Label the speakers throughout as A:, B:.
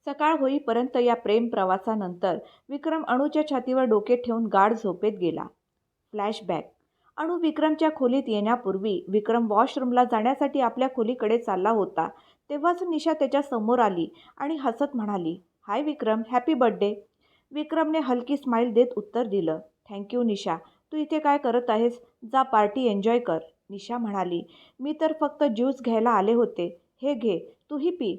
A: सकाळ होईपर्यंत या प्रेम प्रवासानंतर विक्रम अणूच्या छातीवर डोके ठेवून गाढ झोपेत गेला. फ्लॅशबॅक. अणू विक्रमच्या खोलीत येण्यापूर्वी विक्रम वॉशरूमला जाण्यासाठी आपल्या खोलीकडे चालला होता तेव्हाच निशा त्याच्या समोर आली आणि हसत म्हणाली, हाय विक्रम, हॅपी बर्थडे. विक्रमने हलकी स्माईल देत उत्तर दिलं, थँक्यू निशा. तू इथे काय करत आहेस? जा पार्टी एन्जॉय कर. निशा म्हणाली, मी तर फक्त ज्यूस घ्यायला आले होते. हे घे, तूही पी.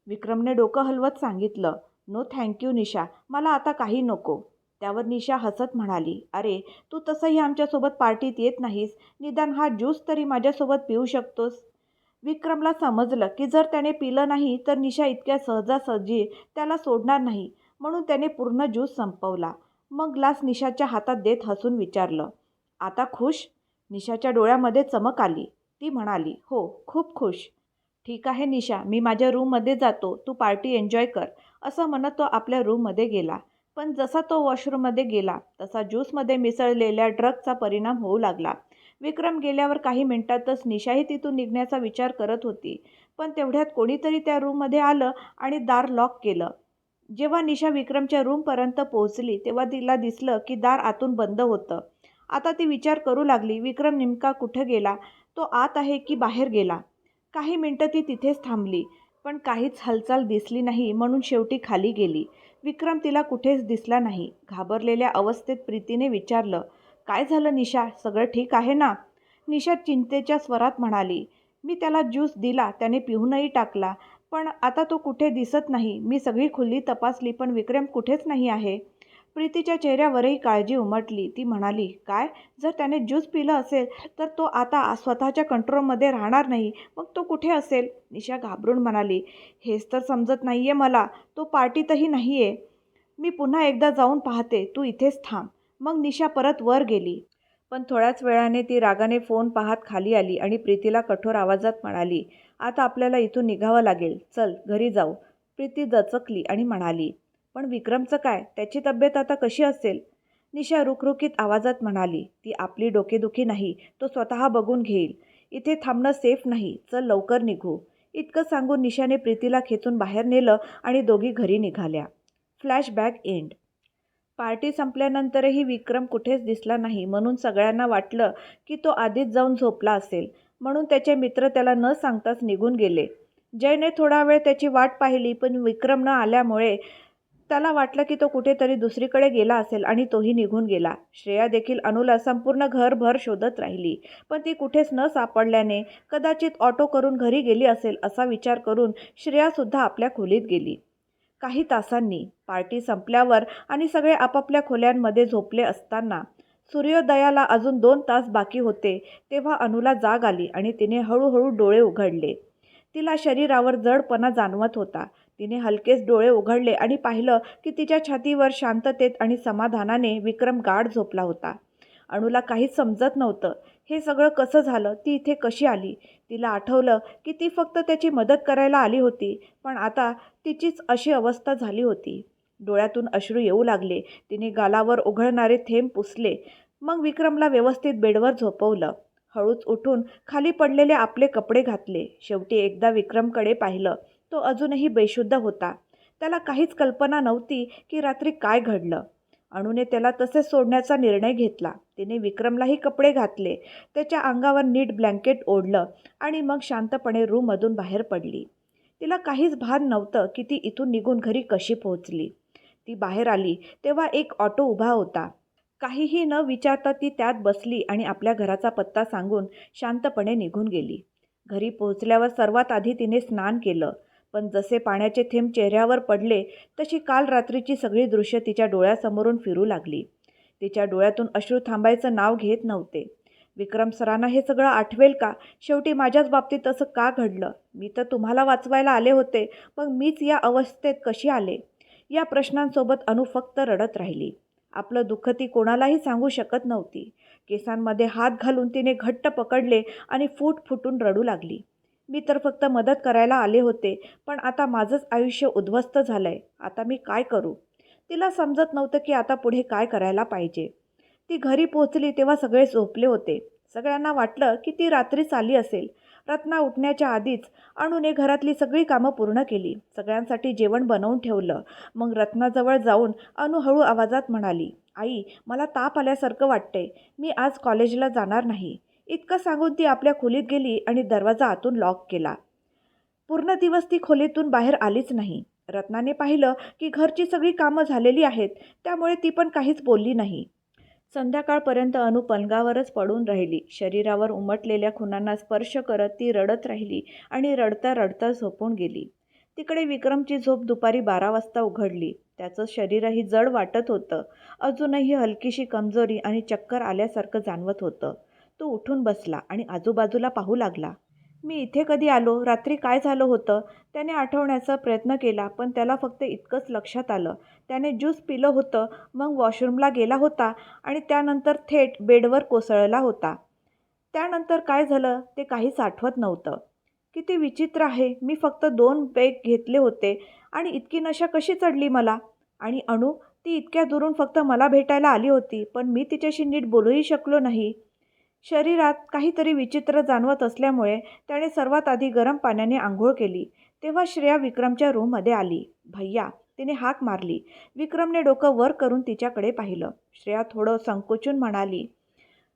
A: विक्रमने डोकं हलवत सांगितलं, नो थँक्यू निशा, मला आता काही नको. त्यावर निशा हसत म्हणाली, अरे तू तसंही आमच्यासोबत पार्टीत येत नाहीस, निदान हा ज्यूस तरी माझ्यासोबत पिऊ शकतोस. विक्रमला समजलं की जर त्याने पिलं नाही तर निशा इतक्या सहजासहजी त्याला सोडणार नाही, म्हणून त्याने पूर्ण ज्यूस संपवला. मग ग्लास निशाच्या हातात देत हसून विचारलं, आता खुश? निशाच्या डोळ्यामध्ये चमक आली. ती म्हणाली, हो, खूप खुश. ठीक आहे निशा, मी माझ्या रूममध्ये जातो, तू पार्टी एन्जॉय कर, असं म्हणत तो आपल्या रूममध्ये गेला. पण जसा तो वॉशरूममध्ये गेला तसा ज्यूसमध्ये मिसळलेल्या ड्रगचा परिणाम होऊ लागला. विक्रम गेल्यावर काही मिनिटातच निशाही तिथून निघण्याचा विचार करत होती. पण तेवढ्यात कोणीतरी त्या रूममध्ये आलं आणि दार लॉक केलं. जेव्हा निशा विक्रमच्या रूमपर्यंत पोहोचली तेव्हा तिला दिसलं की दार आतून बंद होतं. आता ती विचार करू लागली, विक्रम नेमका कुठं गेला? तो आत आहे की बाहेर गेला? काही मिनिटं ती तिथेच थांबली, पण काहीच हालचाल दिसली नाही, म्हणून शेवटी खाली गेली. विक्रम तिला कुठेच दिसला नाही. घाबरलेल्या अवस्थेत प्रीतीने विचारलं, काय झालं निशा, सगळं ठीक आहे ना? निशा चिंतेच्या स्वरात म्हणाली, मी त्याला ज्यूस दिला, त्याने पिऊनही टाकला, पण आता तो कुठे दिसत नाही. मी सगळी खोली तपासली, पण विक्रम कुठेच नाही आहे. प्रीतीच्या चेहऱ्यावरही काळजी उमटली. ती म्हणाली, काय? जर त्याने ज्यूस पिलं असेल तर तो आता स्वतःच्या कंट्रोलमध्ये राहणार नाही. मग तो कुठे असेल? निशा घाबरून म्हणाली, हेच तर समजत नाहीये मला. तो पार्टीतही नाहीये. मी पुन्हा एकदा जाऊन पाहते, तू इथेच थांब. मग निशा परत वर गेली. पण थोड्याच वेळाने ती रागाने फोन पाहत खाली आली आणि प्रीतीला कठोर आवाजात म्हणाली, आता आपल्याला इथून निघावं लागेल. चल घरी जाऊ. प्रीती दचकली आणि म्हणाली, पण विक्रमचं काय? त्याची तब्येत आता कशी असेल? निशा रुखरुखीत आवाजात म्हणाली, ती आपली डोकेदुखी नाही, तो स्वतः बघून घेईल. इथे थांबणं सेफ नाही. चल लवकर निघू. इतकं सांगून निशाने प्रीतीला खेचून बाहेर नेलं आणि दोघी घरी निघाल्या. Flashback end. पार्टी संपल्यानंतरही विक्रम कुठेच दिसला नाही, म्हणून सगळ्यांना वाटलं की तो आधीच जाऊन झोपला असेल. म्हणून त्याचे मित्र त्याला न सांगताच निघून गेले. जयने थोडा वेळ त्याची वाट पाहिली, पण विक्रम न आल्यामुळे त्याला वाटलं की तो कुठेतरी दुसरीकडे गेला असेल आणि तोही निघून गेला. श्रेया देखील अनूला संपूर्ण घरभर शोधत राहिली, पण ती कुठेच न सापडल्याने कदाचित ऑटो करून घरी गेली असेल असा विचार करून श्रेयासुद्धा आपल्या खोलीत गेली. काही तासांनी पार्टी संपल्यावर आणि सगळे आपापल्या खोल्यांमध्ये झोपले असताना सूर्योदयाला अजून 2 तास बाकी होते तेव्हा अनूला जाग आली आणि तिने हळूहळू डोळे उघडले. तिला शरीरावर जडपणा जाणवत होता. तिने हलकेच डोळे उघडले आणि पाहिलं की तिच्या छातीवर शांततेत आणि समाधानाने विक्रम गाढ झोपला होता. अणूला काहीच समजत नव्हतं. हे सगळं कसं झालं? ती इथे कशी आली? तिला आठवलं की ती फक्त त्याची मदत करायला आली होती, पण आता तिचीच अशी अवस्था झाली होती. डोळ्यातून अश्रू येऊ लागले. तिने गालावर ओघळणारे थेंब पुसले. मग विक्रमला व्यवस्थित बेडवर झोपवलं. हळूच उठून खाली पडलेले आपले कपडे घातले. शेवटी एकदा विक्रमकडे पाहिलं. तो अजूनही बेशुद्ध होता. त्याला काहीच कल्पना नव्हती की रात्री काय घडलं. अणूने त्याला तसेच सोडण्याचा निर्णय घेतला. तिने विक्रमलाही कपडे घातले, त्याच्या अंगावर नीट ब्लँकेट ओढलं आणि मग शांतपणे रूममधून बाहेर पडली. तिला काहीच भान नव्हतं की ती इथून निघून घरी कशी पोहोचली. ती बाहेर आली तेव्हा एक ऑटो उभा होता. काहीही न विचारता ती त्यात बसली आणि आपल्या घराचा पत्ता सांगून शांतपणे निघून गेली. घरी पोहोचल्यावर सर्वात आधी तिने स्नान केलं. पण जसे पाण्याचे थेंब चेहऱ्यावर पडले तशी काल रात्रीची सगळी दृश्य तिच्या डोळ्यासमोरून फिरू लागली. तिच्या डोळ्यातून अश्रू थांबायचं नाव घेत नव्हते. विक्रम सरांना हे सगळं आठवेल का? शेवटी माझ्याच बाबतीत असं का घडलं? मी तर तुम्हाला वाचवायला आले होते, मग मीच या अवस्थेत कशी आले? या प्रश्नांसोबत अनु फक्त रडत राहिली. आपलं दुःख ती कोणालाही सांगू शकत नव्हती. केसांमध्ये हात घालून तिने घट्ट पकडले आणि फूट फुटून रडू लागली. मी तर फक्त मदत करायला आले होते, पण आता माझंच आयुष्य उद्ध्वस्त झालंय. आता मी काय करू? तिला समजत नव्हतं की आता पुढे काय करायला पाहिजे. ती घरी पोहोचली तेव्हा सगळे झोपले होते. सगळ्यांना वाटलं की ती रात्रीच आली असेल. रत्ना उठण्याच्या आधीच अणूने घरातली सगळी कामं पूर्ण केली. सगळ्यांसाठी जेवण बनवून ठेवलं. मग रत्नाजवळ जाऊन अणू हळू आवाजात म्हणाली, आई, मला ताप आल्यासारखं वाटतंय. मी आज कॉलेजला जाणार नाही. इतकं सांगून ती आपल्या खोलीत गेली आणि दरवाजा आतून लॉक केला. पूर्ण दिवस ती खोलीतून बाहेर आलीच नाही. रत्नाने पाहिलं की घरची सगळी कामं झालेली आहेत, त्यामुळे ती पण काहीच बोलली नाही. संध्याकाळपर्यंत अनु पलंगावरच पडून राहिली. शरीरावर उमटलेल्या खुणांना स्पर्श करत ती रडत राहिली आणि रडता रडता झोपून गेली. तिकडे विक्रमची झोप दुपारी 12 वाजता उघडली. त्याचं शरीरही जड वाटत होतं. अजूनही हलकीशी कमजोरी आणि चक्कर आल्यासारखं जाणवत होतं. तो उठून बसला आणि आजूबाजूला पाहू लागला. मी इथे कधी आलो? रात्री काय झालं होतं? त्याने आठवण्याचा प्रयत्न केला, पण त्याला फक्त इतकंच लक्षात आलं. त्याने ज्यूस पिलं होतं, मग वॉशरूमला गेला होता आणि त्यानंतर थेट बेडवर कोसळला होता. त्यानंतर काय झालं ते काहीच आठवत नव्हतं. किती विचित्र आहे. मी फक्त 2 पेग घेतले होते आणि इतकी नशा कशी चढली मला? आणि अणू, ती इतक्या दुरून फक्त मला भेटायला आली होती, पण मी तिच्याशी नीट बोलूही शकलो नाही. शरीरात काहीतरी विचित्र जाणवत असल्यामुळे त्याने सर्वात आधी गरम पाण्याने आंघोळ केली. तेव्हा श्रेया विक्रमच्या रूममध्ये आली. भैया, तिने हाक मारली. विक्रमने डोकं वर करून तिच्याकडे पाहिलं. श्रेया थोडं संकोचून म्हणाली,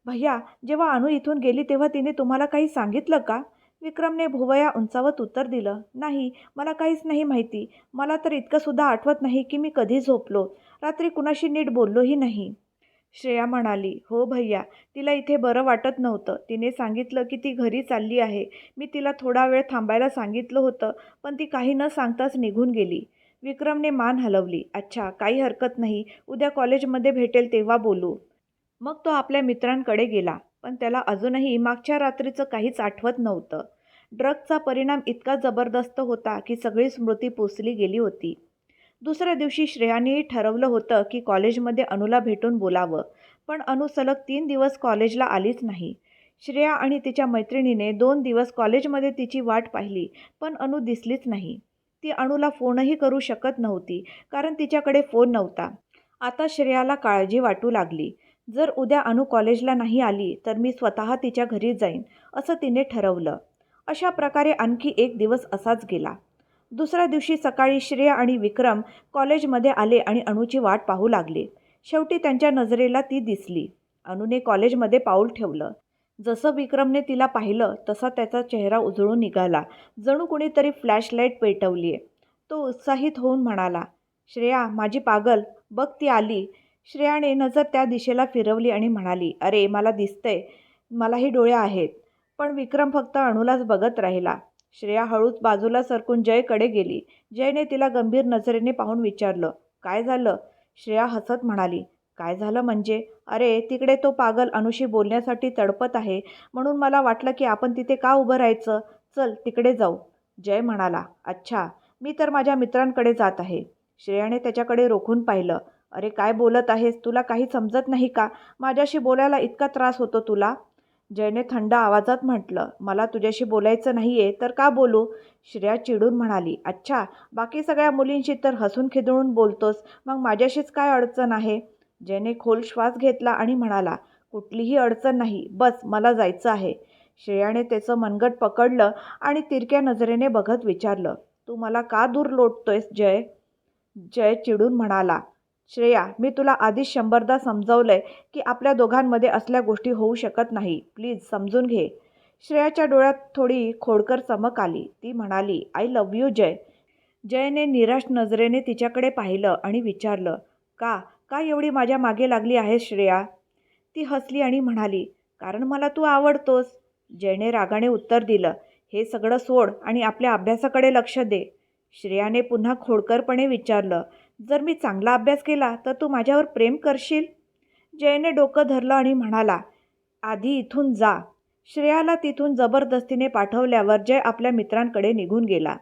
A: भैया, जेव्हा अनु इथून गेली तेव्हा तिने तुम्हाला काही सांगितलं का? विक्रमने भुवया उंचावत उत्तर दिलं, नाही, मला काहीच नाही माहिती. मला तर इतकंसुद्धा आठवत नाही की मी कधी झोपलो. रात्री कुणाशी नीट बोललोही नाही. श्रेया म्हणाली, हो भैया, तिला इथे बरं वाटत नव्हतं. तिने सांगितलं की ती घरी चालली आहे. मी तिला थोडा वेळ थांबायला सांगितलं होतं, पण ती काही न सांगताच निघून गेली. विक्रमने मान हलवली. अच्छा, काही हरकत नाही. उद्या कॉलेजमध्ये भेटेल तेव्हा बोलू. मग तो आपल्या मित्रांकडे गेला, पण त्याला अजूनही मागच्या रात्रीचं काहीच आठवत नव्हतं. ड्रगचा परिणाम इतका जबरदस्त होता की सगळी स्मृती पुसली गेली होती. दुसऱ्या दिवशी श्रेयानेही ठरवलं होतं की कॉलेजमध्ये अनुला भेटून बोलावं, पण अनु सलग 3 दिवस कॉलेजला आलीच नाही. श्रेया आणि तिच्या मैत्रिणीने 2 दिवस कॉलेजमध्ये तिची वाट पाहिली, पण अनु दिसलीच नाही. ती अनुला फोनही करू शकत नव्हती, कारण तिच्याकडे फोन नव्हता. आता श्रेयाला काळजी वाटू लागली. जर उद्या अनु कॉलेजला नाही आली तर मी स्वतः तिच्या घरी जाईन, असं तिने ठरवलं. अशा प्रकारे आणखी 1 दिवस असाच गेला. दुसऱ्या दिवशी सकाळी श्रेया आणि विक्रम कॉलेजमध्ये आले आणि अनुची वाट पाहू लागले. शेवटी त्यांच्या नजरेला ती दिसली. अनुने कॉलेजमध्ये पाऊल ठेवलं. जसं विक्रमने तिला पाहिलं तसा त्याचा चेहरा उजळून निघाला, जणू कुणीतरी फ्लॅशलाईट पेटवलीये. तो उत्साहित होऊन म्हणाला, श्रेया, माझी पागल, बघ ती आली. श्रेयाने नजर त्या दिशेला फिरवली आणि म्हणाली, अरे, मला दिसतंय, मलाही डोळे आहेत. पण विक्रम फक्त अनुलाच बघत राहिला. श्रेया हळूच बाजूला सरकून जयकडे गेली. जयने तिला गंभीर नजरेने पाहून विचारलं, काय झालं? श्रेया हसत म्हणाली, काय झालं म्हणजे? अरे, तिकडे तो पागल अनुशी बोलण्यासाठी तडपत आहे, म्हणून मला वाटलं की आपण तिथे का उभं राहायचं? चल, तिकडे जाऊ. जय म्हणाला, अच्छा, मी तर माझ्या मित्रांकडे जात आहे. श्रेयाने त्याच्याकडे रोखून पाहिलं. अरे, काय बोलत आहेस? तुला काही समजत नाही का? माझ्याशी बोलायला इतका त्रास होतो तुला? जयने थंड आवाजात म्हटलं, मला तुझ्याशी बोलायचं नाहीये तर का बोलू? श्रेया चिडून म्हणाली, अच्छा, बाकी सगळ्या मुलींशी तर हसून खिदळून बोलतोस, मग माझ्याशीच काय अडचण आहे? जयने खोल श्वास घेतला आणि म्हणाला, कुठलीही अडचण नाही, बस मला जायचं आहे. श्रेयाने त्याचं मनगट पकडलं आणि तिरक्या नजरेने बघत विचारलं, तू मला का दूर लोटतोयस जय? जय चिडून म्हणाला, श्रेया, मी तुला आधीच 100दा समजावलंय की आपल्या दोघांमध्ये असल्या गोष्टी होऊ शकत नाही. प्लीज समजून घे. श्रेयाच्या डोळ्यात थोडी खोडकर चमक आली. ती म्हणाली, आय लव्ह यू जय. जयने निराश नजरेने तिच्याकडे पाहिलं आणि विचारलं, का का एवढी माझ्या मागे लागली आहेस श्रेया? ती हसली आणि म्हणाली, कारण मला तू आवडतोस. जयने रागाने उत्तर दिलं, हे सगळं सोड आणि आपल्या अभ्यासाकडे लक्ष दे. श्रेयाने पुन्हा खोडकरपणे विचारलं, जर मी चांगला अभ्यास केला तर तू माझ्यावर प्रेम करशील? जयने डोकं धरलं आणि म्हणाला, आधी इथून जा. श्रेयाला तिथून जबरदस्तीने पाठवल्यावर जय आपल्या मित्रांकडे निघून गेला.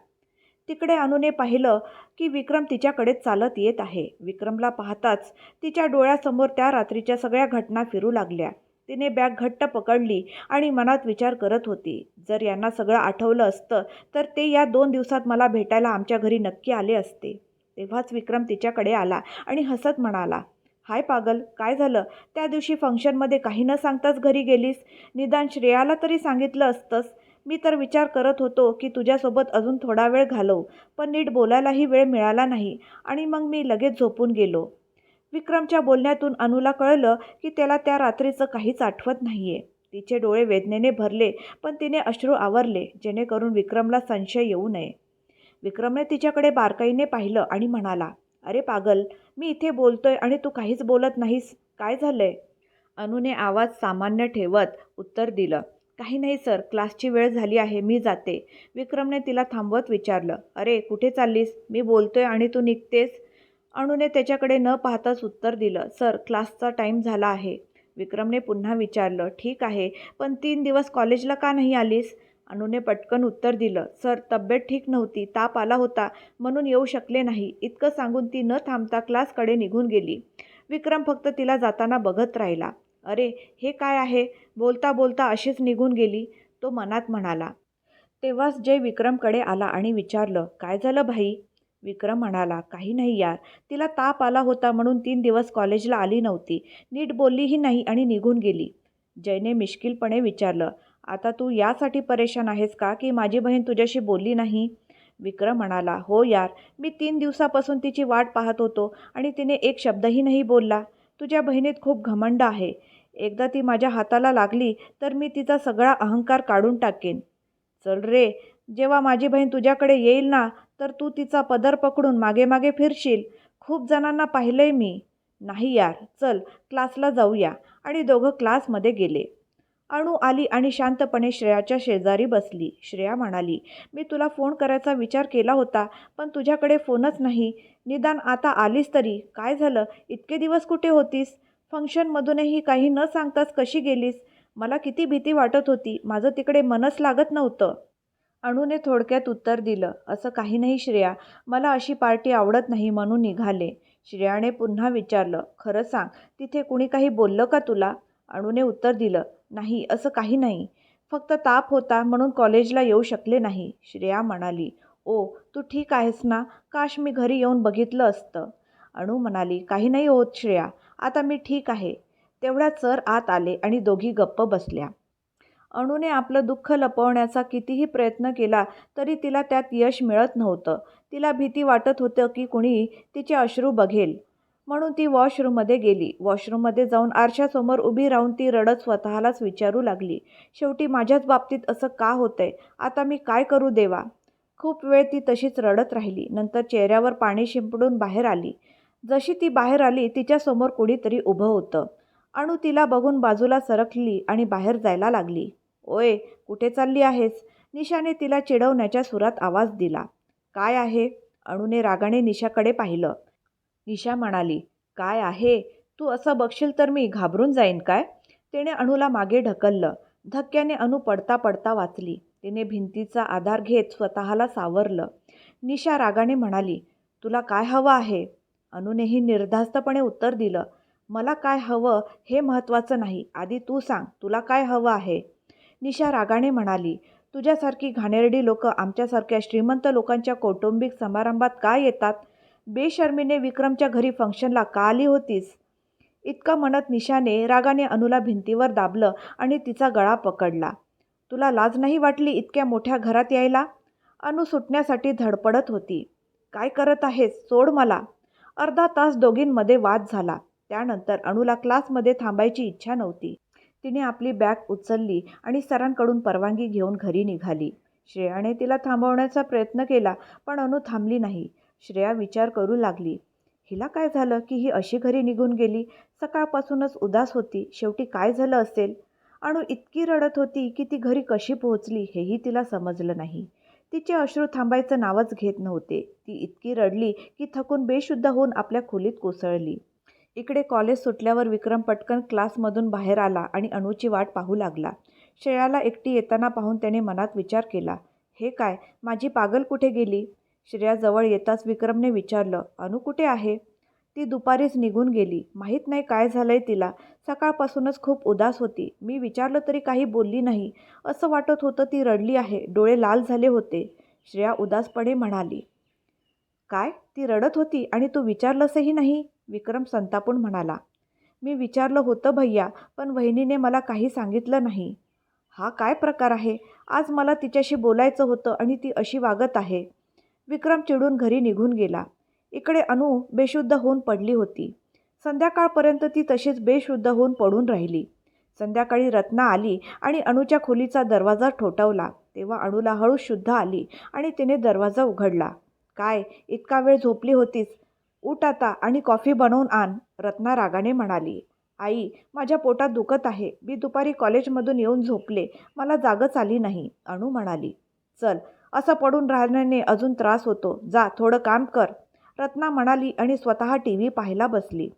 A: तिकडे अनुने पाहिलं की विक्रम तिच्याकडेच चालत येत आहे. विक्रमला पाहताच तिच्या डोळ्यासमोर त्या रात्रीच्या सगळ्या घटना फिरू लागल्या. तिने बॅग घट्ट पकडली आणि मनात विचार करत होती, जर यांना सगळं आठवलं असतं तर ते या 2 दिवसात मला भेटायला आमच्या घरी नक्की आले असते. तेव्हाच विक्रम तिच्याकडे आला आणि हसत म्हणाला, हाय पागल, काय झालं? त्या दिवशी फंक्शनमध्ये काही न सांगताच घरी गेलीस? निदान श्रेयाला तरी सांगितलं असतंस. मी तर विचार करत होतो की तुझ्यासोबत अजून थोडा वेळ घालवू, पण नीट बोलायलाही वेळ मिळाला नाही आणि मग मी लगेच झोपून गेलो. विक्रमच्या बोलण्यातून अनुला कळलं की त्याला त्या रात्रीचं काहीच आठवत नाहीये. तिचे डोळे वेदनेने भरले, पण तिने अश्रू आवरले जेणेकरून विक्रमला संशय येऊ नये. विक्रमने तिच्याकडे बारकाईने पाहिलं आणि म्हणाला, "अरे पागल, मी इथे बोलतोय आणि तू काहीच बोलत नाहीस. काय झालंय?" अनुने आवाज सामान्य ठेवत उत्तर दिलं, "काही नाही सर, क्लासची वेळ झाली आहे, मी जाते." विक्रमने तिला थांबवत विचारलं, "अरे कुठे चाललीस? मी बोलतोय आणि तू निघतेस?" अनुने त्याच्याकडे न पाहताच उत्तर दिलं, "सर, क्लासचा टाईम झाला आहे." विक्रमने पुन्हा विचारलं, "ठीक आहे, पण 3 दिवस कॉलेजला का नाही आलीस?" अनुने पटकन उत्तर दिलं, "सर, तब्येत ठीक नव्हती, ताप आला होता म्हणून येऊ शकले नाही." इतकं सांगून ती न थांबता क्लासकडे निघून गेली. विक्रम फक्त तिला जाताना बघत राहिला. "अरे, हे काय आहे? बोलता बोलता अशीच निघून गेली." तो मनात म्हणाला. तेव्हाच जय विक्रमकडे आला आणि विचारलं, "काय झालं भाई?" विक्रम म्हणाला, "काही नाही यार, तिला ताप आला होता म्हणून 3 दिवस कॉलेजला आली नव्हती. नीट बोललीही नाही आणि निघून गेली." जयने मिश्किलपणे विचारलं, "आता तू यासाठी परेशान आहेस का की माझी बहीण तुझ्याशी बोलली नाही?" विक्रम म्हणाला, "हो यार, मी 3 दिवसापासून तिची वाट पाहत होतो आणि तिने एक शब्दही नाही बोलला. तुझ्या बहिणीत खूप घमंड आहे. एकदा ती माझ्या हाताला लागली तर मी तिचा सगळा अहंकार काढून टाकेन." "चल रे, जेव्हा माझी बहीण तुझ्याकडे येईल ना, तर तू तिचा पदर पकडून मागे मागे फिरशील. खूप जणांना पाहिलंय मी." "नाही यार, चल क्लासला जाऊया." आणि दोघं क्लासमध्ये गेले. अणू आली आणि शांतपणे श्रेयाच्या शेजारी बसली. श्रेया म्हणाली, "मी तुला फोन करायचा विचार केला होता, पण तुझ्याकडे फोनच नाही. निदान आता आलीस तरी. काय झालं? इतके दिवस कुठे होतीस? फंक्शनमधूनही काही न सांगताच कशी गेलीस? मला किती भीती वाटत होती. माझं तिकडे मनच लागत नव्हतं." अणूने थोडक्यात उत्तर दिलं, "असं काही नाही श्रेया, मला अशी पार्टी आवडत नाही म्हणून निघाले." श्रेयाने पुन्हा विचारलं, "खरं सांग, तिथे कुणी काही बोललं का तुला?" अणूने उत्तर दिलं, "नाही, असं काही नाही. फक्त ताप होता म्हणून कॉलेजला येऊ शकले नाही." श्रेया म्हणाली, "ओ, तू ठीक आहेस ना? काश मी घरी येऊन बघितलं असतं." अणू म्हणाली, "काही नाही होत श्रेया, आता मी ठीक आहे." तेवढ्यात सर आत आले आणि दोघी गप्प बसल्या. अणूने आपलं दुःख लपवण्याचा कितीही प्रयत्न केला तरी तिला त्यात यश मिळत नव्हतं. तिला भीती वाटत होतं की कुणी तिचे अश्रू बघेल. म्हणून ती वॉशरूममध्ये गेली. वॉशरूममध्ये जाऊन आरशासमोर उभी राहून ती रडत स्वतःलाच विचारू लागली, "शेवटी माझ्याच बाबतीत असं का होतंय? आता मी काय करू देवा?" खूप वेळ ती तशीच रडत राहिली. नंतर चेहऱ्यावर पाणी शिंपडून बाहेर आली. जशी ती बाहेर आली तिच्यासमोर कुणीतरी उभं होतं. अणू तिला बघून बाजूला सरकली आणि बाहेर जायला लागली. "ओय, कुठे चालली आहेस?" निशाने तिला चिडवण्याच्या सुरात आवाज दिला. "काय आहे?" अणूने रागाने निशाकडे पाहिलं. निशा म्हणाली, "काय आहे? तू असं बघशील तर मी घाबरून जाईन काय?" तिने अणूला मागे ढकललं. धक्क्याने अणू पडता पडता वाचली. तिने भिंतीचा आधार घेत स्वतःला सावरलं. निशा रागाने म्हणाली, "तुला काय हवं आहे?" अणूनेही निर्धास्तपणे उत्तर दिलं, "मला काय हवं हे महत्त्वाचं नाही. आधी तू सांग, तुला काय हवं आहे?" निशा रागाने म्हणाली, "तुझ्यासारखी घाणेरडी लोकं आमच्यासारख्या श्रीमंत लोकांच्या कौटुंबिक समारंभात का येतात? बेशर्मीने विक्रमच्या घरी फंक्शनला का आली होतीस?" इतकं म्हणत निशाने रागाने अणूला भिंतीवर दाबलं आणि तिचा गळा पकडला. "तुला लाज नाही वाटली इतक्या मोठ्या घरात यायला?" अणू सुटण्यासाठी धडपडत होती. "काय करत आहेस? सोड मला." अर्धा तास दोघींमध्ये वाद झाला. त्यानंतर अणूला क्लासमध्ये थांबायची इच्छा नव्हती. तिने आपली बॅग उचलली आणि सरांकडून परवानगी घेऊन घरी निघाली. श्रेयाने तिला थांबवण्याचा प्रयत्न केला, पण अणू थांबली नाही. श्रेया विचार करू लागली, हिला काय झालं की ही अशी घरी निघून गेली? सकाळपासूनच उदास होती. शेवटी काय झालं असेल? अणू इतकी रडत होती की ती घरी कशी पोहोचली हेही तिला समजलं नाही. तिचे अश्रू थांबायचं नावच घेत नव्हते. ती इतकी रडली की थकून बेशुद्ध होऊन आपल्या खोलीत कोसळली. इकडे कॉलेज सुटल्यावर विक्रम पटकन क्लासमधून बाहेर आला आणि अणूची वाट पाहू लागला. श्रेयाला एकटी येताना पाहून त्याने मनात विचार केला, हे काय, माझी पागल कुठे गेली? श्रेया जवळ येताच विक्रमने विचारलं, "अणू कुठे आहे?" "ती दुपारीच निघून गेली. माहीत नाही काय झालंय तिला. सकाळपासूनच खूप उदास होती. मी विचारलं तरी काही बोलली नाही. असं वाटत होतं ती रडली आहे. डोळे लाल झाले होते." श्रेया उदासपणे म्हणाली, "काय? ती रडत होती आणि तू विचारलंसही नाही?" विक्रम संतापून म्हणाला, "मी विचारलं होतं भैया, पण वहिनीने मला काही सांगितलं नाही." "हा काय प्रकार आहे? आज मला तिच्याशी बोलायचं होतं आणि ती अशी वागत आहे. विक्रम चिडून घरी निघून गेला. इकडे अनु बेशुद्ध होऊन पडली होती. संध्याकाळपर्यंत ती तशीच बेशुद्ध होऊन पडून राहिली. संध्याकाळी रत्ना आली आणि अणूच्या खोलीचा दरवाजा ठोठावला. तेव्हा अणूला हळूच शुद्ध आली आणि तिने दरवाजा उघडला. काय, इतका वेळ झोपली होतीस? उठ आता आणि कॉफी बनवून आण, रत्ना रागाने म्हणाली. आई, माझ्या पोटात दुखत आहे. मी दुपारी कॉलेजमधून येऊन झोपले. मला जागच आली नाही, अणू म्हणाली. चल, असं पडून राहण्याने अजून त्रास होतो. जा, थोडं काम कर, रत्ना म्हणाली आणि स्वतः TV पाहायला बसली.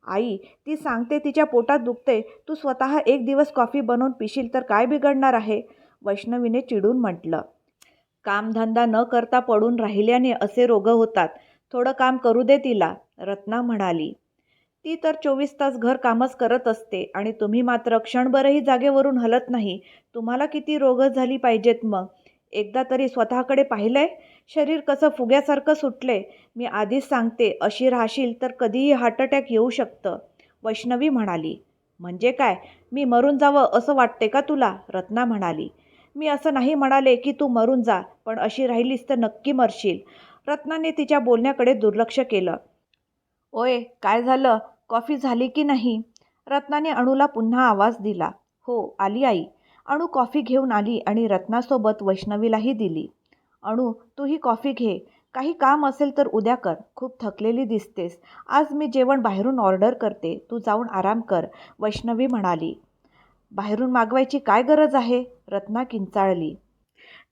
A: आई, ती सांगते तिच्या पोटात दुखते. तू स्वतः एक दिवस कॉफी बनवून पिशील तर काय बिघडणार आहे, वैष्णवीने चिडून म्हटलं. कामधंदा न करता पडून राहिल्याने असे रोग होतात. थोडं काम करू दे तिला, रत्ना म्हणाली. ती तर 24 तास घरकामच करत असते आणि तुम्ही मात्र क्षणभरही जागेवरून हलत नाही. तुम्हाला किती रोग झाली पाहिजेत मग? एकदा तरी स्वतःकडे पाहिलंय? शरीर कसं फुग्यासारखं सुटले. मी आधीच सांगते, अशी राहशील तर कधीही हार्ट अटॅक येऊ शकतं, वैष्णवी म्हणाली. म्हणजे काय, मी मरून जावं असं वाटते का तुला, रत्ना म्हणाली. मी असं नाही म्हणाले की तू मरून जा, पण अशी राहिलीस तर नक्की मरशील. रत्नाने तिच्या बोलण्याकडे दुर्लक्ष केलं. ओय, काय झालं? कॉफी झाली की नाही, रत्नाने अणूला पुन्हा आवाज दिला. हो, आली आई. अणू कॉफी घेऊन आली आणि रत्नासोबत वैष्णवीलाही दिली. अणू, तूही कॉफी घे. काही काम असेल तर उद्या कर. खूप थकलेली दिसतेस. आज मी जेवण बाहेरून ऑर्डर करते. तू जाऊन आराम कर, वैष्णवी म्हणाली. बाहेरून मागवायची काय गरज आहे, रत्ना किंचाळली.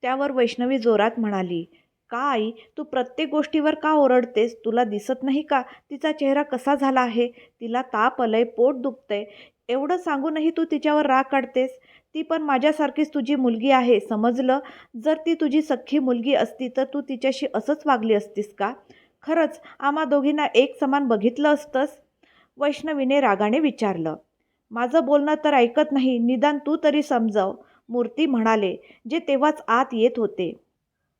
A: त्यावर वैष्णवी जोरात म्हणाली. का आई, तू प्रत्येक गोष्टीवर का ओरडतेस? तुला दिसत नाही का तिचा चेहरा कसा झाला आहे? तिला ताप आलंय, पोट दुखतंय. एवढं सांगूनही तू तिच्यावर राग काढतेस. ती पण माझ्यासारखीच तुझी मुलगी आहे, समजलं? जर ती तुझी सख्खी मुलगी असती तर तू तिच्याशी असंच वागली असतीस का? खरंच आम्हा दोघींना एक समान बघितलं असतंस, वैष्णवीने रागाने विचारलं. माझं बोलणं तर ऐकत नाही, निदान तू तरी समजाव, मूर्ती म्हणाले, जे तेव्हाच आत येत होते.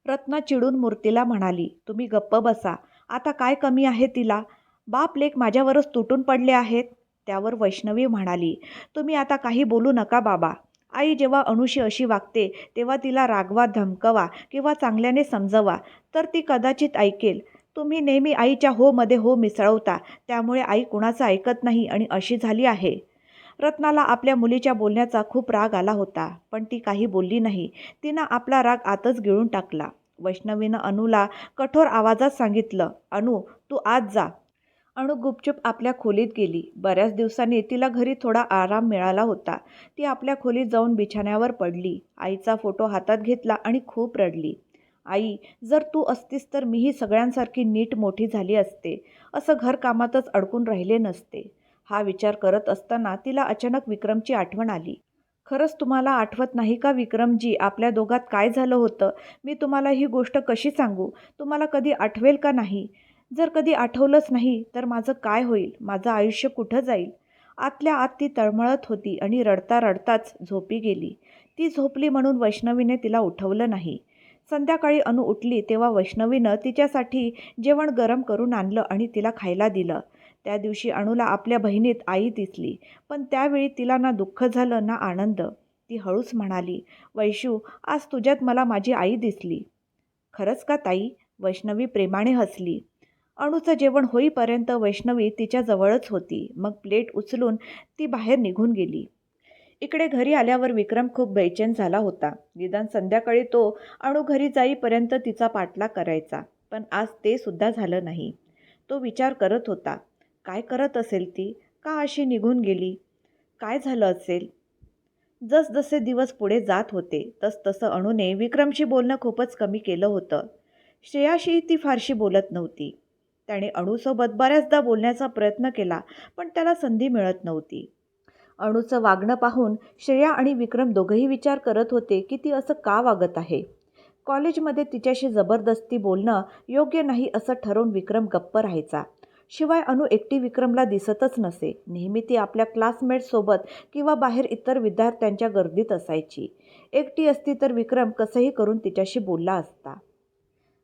A: रत्ना चिडून मूर्तीला म्हणाली. तुम्ही गप्प बसा. आता काय कमी आहे तिला? बाप लेक माझ्यावरच तुटून पडले आहेत. त्यावर वैष्णवी म्हणाली. तुम्ही आता काही बोलू नका बाबा. आई जेव्हा अणूशी अशी वागते तेव्हा तिला रागवा, धमकवा किंवा चांगल्याने समजवा तर ती कदाचित ऐकेल. तुम्ही नेहमी आईच्या हो मध्ये हो मिसळवता, त्यामुळे आई कुणाचं ऐकत नाही आणि अशी झाली आहे. रत्नाला आपल्या मुलीच्या बोलण्याचा खूप राग आला होता, पण ती काही बोलली नाही. तिनं आपला राग आतच गिळून टाकला. वैष्णवीनं अणूला कठोर आवाजात सांगितलं. अणू, तू आत जा. अणू गुपचूप आपल्या खोलीत गेली. बऱ्याच दिवसांनी तिला घरी थोडा आराम मिळाला होता. ती आपल्या खोलीत जाऊन बिछाण्यावर पडली. आईचा फोटो हातात घेतला आणि खूप रडली. आई, जर तू असतीस तर मीही सगळ्यांसारखी नीट मोठी झाली असते. असं घरकामातच अडकून राहिले नसते. हा विचार करत असताना तिला अचानक विक्रमची आठवण आली. खरंच तुम्हाला आठवत नाही का विक्रमजी, आपल्या दोघात काय झालं होतं? मी तुम्हाला ही गोष्ट कशी सांगू? तुम्हाला कधी आठवेल का नाही? जर कधी आठवलंच नाही तर माझं काय होईल? माझं आयुष्य कुठं जाईल? आतल्या आत ती तळमळत होती आणि रडता रडताच झोपी गेली. ती झोपली म्हणून वैष्णवीने तिला उठवलं नाही. संध्याकाळी अनु उठली तेव्हा वैष्णवीनं तिच्यासाठी जेवण गरम करून आणलं आणि तिला खायला दिलं. त्या दिवशी अणूला आपल्या बहिणीत आई दिसली, पण त्यावेळी तिला ना दुःख झालं ना आनंद. ती हळूच म्हणाली, वैशू, आज तुझ्यात मला माझी आई दिसली. खरंच का ताई? वैष्णवी प्रेमाने हसली. अणूचं जेवण होईपर्यंत वैष्णवी तिच्या जवळच होती. मग प्लेट उचलून ती बाहेर निघून गेली. इकडे घरी आल्यावर विक्रम खूप बेचैन झाला होता. निदान संध्याकाळी तो अणू घरी जाईपर्यंत तिचा पाठलाग करायचा, पण आज ते सुद्धा झालं नाही. तो विचार करत होता, काय करत असेल ती? का अशी निघून गेली? काय झालं असेल? जसजसे दिवस पुढे जात होते तसतसं अणूने विक्रमशी बोलणं खूपच कमी केलं होतं. श्रेयाशी ती फारशी बोलत नव्हती. त्याने अणूसोबत बऱ्याचदा बोलण्याचा प्रयत्न केला, पण त्याला संधी मिळत नव्हती. अणूचं वागणं पाहून श्रेया आणि विक्रम दोघंही विचार करत होते की ती असं का वागत आहे. कॉलेजमध्ये तिच्याशी जबरदस्ती बोलणं योग्य नाही असं ठरवून विक्रम गप्प राहायचा. शिवाय अणू एकटी विक्रमला दिसतच नसे. नेहमी ती आपल्या क्लासमेट्ससोबत किंवा बाहेर इतर विद्यार्थ्यांच्या गर्दीत असायची. एकटी असती तर विक्रम कसंही करून तिच्याशी बोलला असता.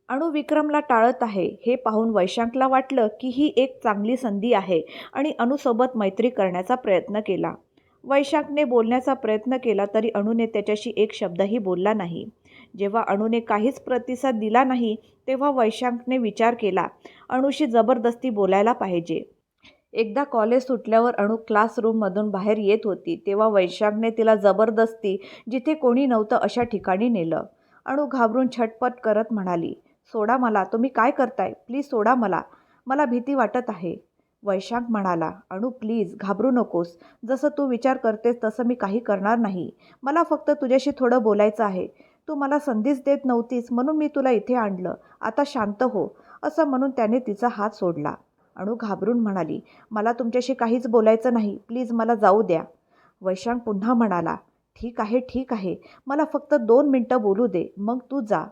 A: अणू विक्रमला टाळत आहे हे पाहून वैशांकला वाटलं की ही एक चांगली संधी आहे आणि अणूसोबत मैत्री करण्याचा प्रयत्न केला. वैशाखने बोलण्याचा प्रयत्न केला तरी अणूने त्याच्याशी एक शब्दही बोलला नाही. जेव्हा अणूने काहीच प्रतिसाद दिला नाही तेव्हा वैशाखने विचार केला, अणूशी जबरदस्ती बोलायला पाहिजे. एकदा कॉलेज सुटल्यावर अणू क्लासरूममधून बाहेर येत होती तेव्हा वैशाखने तिला जबरदस्ती जिथे कोणी नव्हतं अशा ठिकाणी नेलं. अणू घाबरून छटपट करत म्हणाली, सोडा मला, तुम्ही काय करताय? प्लीज सोडा मला, मला भीती वाटत आहे. वैशाख म्हणाला, अणू प्लीज घाबरू नकोस. जसं तू विचार करतेस तसं मी काही करणार नाही. मला फक्त तुझ्याशी थोडं बोलायचं आहे. तू मला संधीच देत नव्हतीस म्हणून मी तुला इथे आणलं. आता शांत हो. असं म्हणून त्याने तिचा हात सोडला. अणू घाबरून म्हणाली, मला तुमच्याशी काहीच बोलायचं नाही. प्लीज मला जाऊ द्या. वैशाख पुन्हा म्हणाला, ठीक आहे ठीक आहे, मला फक्त 2 मिनटं बोलू दे, मग तू जा.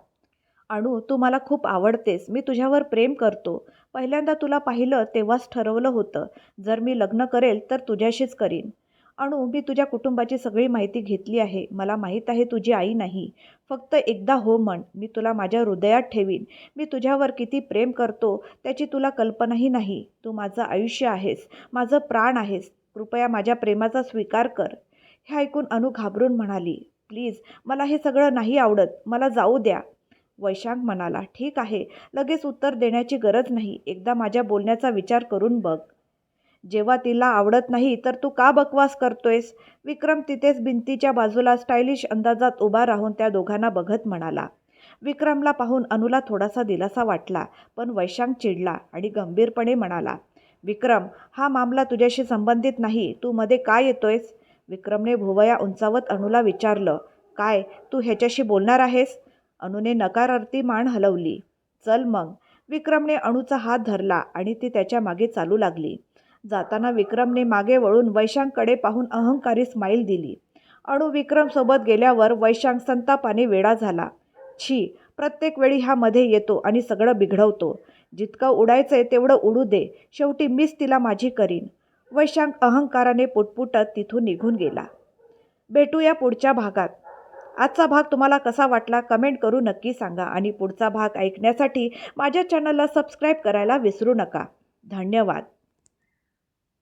A: अणू, तू मला खूप आवडतेस. मी तुझ्यावर प्रेम करतो. पहिल्यांदा तुला पाहिलं तेव्हाच ठरवलं होतं, जर मी लग्न करेल तर तुझ्याशीच करीन. अणू, मी तुझ्या कुटुंबाची सगळी माहिती घेतली आहे. मला माहीत आहे तुझी आई नाही. फक्त एकदा हो म्हण, मी तुला माझ्या हृदयात ठेवीन. मी तुझ्यावर किती प्रेम करतो त्याची तुला कल्पनाही नाही. तू माझं आयुष्य आहेस, माझं प्राण आहेस. कृपया माझ्या प्रेमाचा स्वीकार कर. हे ऐकून अणू घाबरून म्हणाली, प्लीज मला हे सगळं नाही आवडत. मला जाऊ द्या. वैशाख म्हणाला, ठीक आहे, लगेच उत्तर देण्याची गरज नाही. एकदा माझ्या बोलण्याचा विचार करून बघ. जेव्हा तिला आवडत नाही तर तू का बकवास करतोयस? विक्रम तिथेच भिंतीच्या बाजूला स्टायलिश अंदाजात उभा राहून त्या दोघांना बघत म्हणाला. विक्रमला पाहून अणूला थोडासा दिलासा वाटला, पण वैशाख चिडला आणि गंभीरपणे म्हणाला, विक्रम, हा मामला तुझ्याशी संबंधित नाही. तू मध्ये काय येतोयस? विक्रमने भुवया उंचावत अणूला विचारलं, काय तू ह्याच्याशी बोलणार आहेस? अणूने नकारार्थी मान हलवली. चल मग. विक्रमने अणूचा हात धरला आणि ती त्याच्या मागे चालू लागली. जाताना विक्रमने मागे वळून वैशाखकडे पाहून अहंकारी स्माईल दिली. अणू विक्रमसोबत गेल्यावर वैशाख संतापाने वेडा झाला. छी, प्रत्येक वेळी हा मध्ये येतो आणि सगळं बिघडवतो. जितकं उडायचंय तेवढं उडू दे. शेवटी मीच तिला माझी करीन. वैशाख अहंकाराने पुटपुटत तिथून निघून गेला. भेटूया पुढच्या भागात. आजचा भाग तुम्हाला कसा वाटला कमेंट करून नक्की सांगा आणि पुढचा भाग ऐकण्यासाठी माझ्या चॅनलला सबस्क्राईब करायला विसरू नका. धन्यवाद.